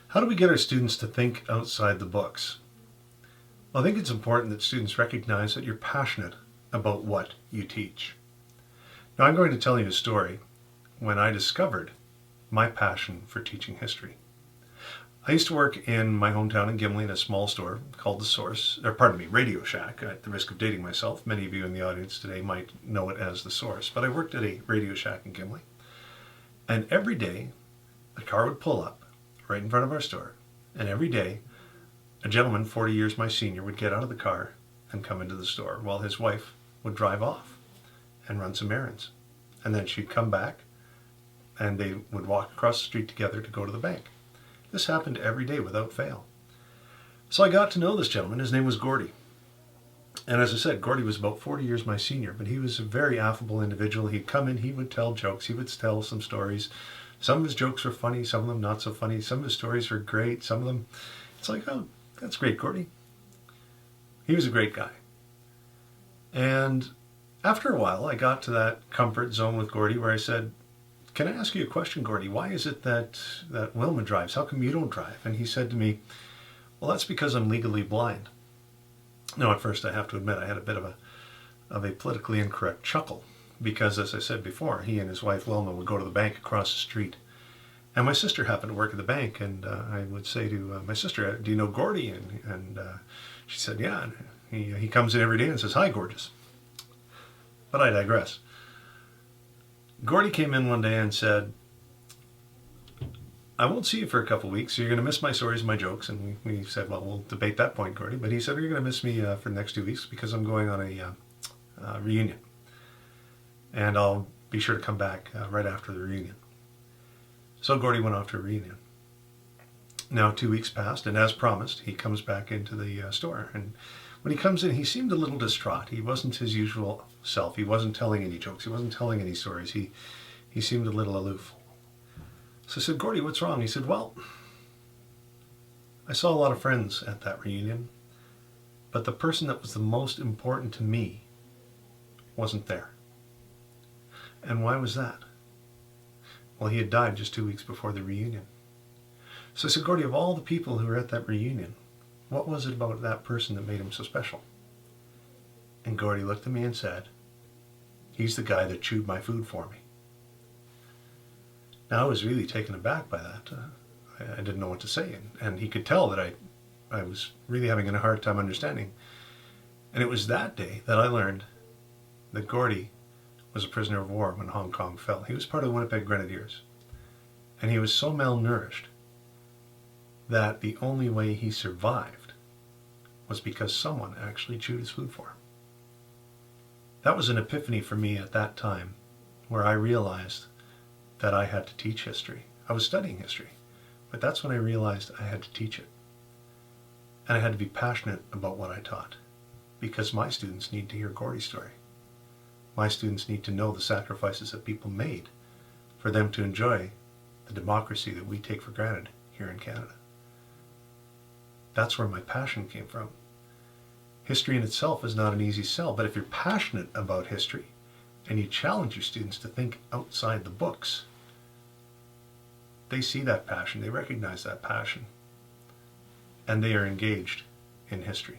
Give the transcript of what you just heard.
How do we get our students to think outside the books? Well, I think it's important that students recognize that you're passionate about what you teach. Now, I'm going to tell you a story when I discovered my passion for teaching history. I used to work in my hometown in Gimli in a small store called Radio Shack. At the risk of dating myself, many of you in the audience today might know it as The Source, but I worked at a Radio Shack in Gimli. And every day, a car would pull up right in front of our store, and every day, a gentleman 40 years my senior would get out of the car and come into the store while his wife would drive off and run some errands. And then she'd come back and they would walk across the street together to go to the bank. This happened every day without fail. So I got to know this gentleman. His name was Gordy. And as I said, Gordy was about 40 years my senior, but he was a very affable individual. He'd come in, he would tell jokes, he would tell some stories. Some of his jokes were funny, some of them not so funny. Some of his stories were great, some of them, it's like, oh, that's great, Gordy. He was a great guy. And after a while, I got to that comfort zone with Gordy where I said, can I ask you a question, Gordy? Why is it that Wilma drives? How come you don't drive? And he said to me, well, that's because I'm legally blind. Now, at first, I have to admit, I had a bit of a politically incorrect chuckle because, as I said before, he and his wife, Wilma, would go to the bank across the street. And my sister happened to work at the bank, and I would say to my sister, do you know Gordy? And she said, yeah. And he comes in every day and says, hi, gorgeous. But I digress. Gordy came in one day and said, I won't see you for a couple of weeks, so you're going to miss my stories and my jokes. And we said, well, we'll debate that point, Gordy. But he said, you're going to miss me for the next 2 weeks because I'm going on a reunion. And I'll be sure to come back right after the reunion. So Gordy went off to a reunion. Now 2 weeks passed, and as promised, he comes back into the store. And when he comes in, he seemed a little distraught. He wasn't his usual self. He wasn't telling any jokes. He wasn't telling any stories. He seemed a little aloof. So I said, Gordy, what's wrong? He said, well, I saw a lot of friends at that reunion, but the person that was the most important to me wasn't there. And why was that? Well, he had died just 2 weeks before the reunion. So I said, Gordy, of all the people who were at that reunion, what was it about that person that made him so special? And Gordy looked at me and said, he's the guy that chewed my food for me. Now I was really taken aback by that. I didn't know what to say. And he could tell that I was really having a hard time understanding. And it was that day that I learned that Gordy was a prisoner of war when Hong Kong fell. He was part of the Winnipeg Grenadiers. And he was so malnourished that the only way he survived was because someone actually chewed his food for him. That was an epiphany for me at that time, where I realized that I had to teach history. I was studying history, but that's when I realized I had to teach it. And I had to be passionate about what I taught, because my students need to hear Gordy's story. My students need to know the sacrifices that people made for them to enjoy the democracy that we take for granted here in Canada. That's where my passion came from. History in itself is not an easy sell, but if you're passionate about history and you challenge your students to think outside the books, they see that passion, they recognize that passion, and they are engaged in history.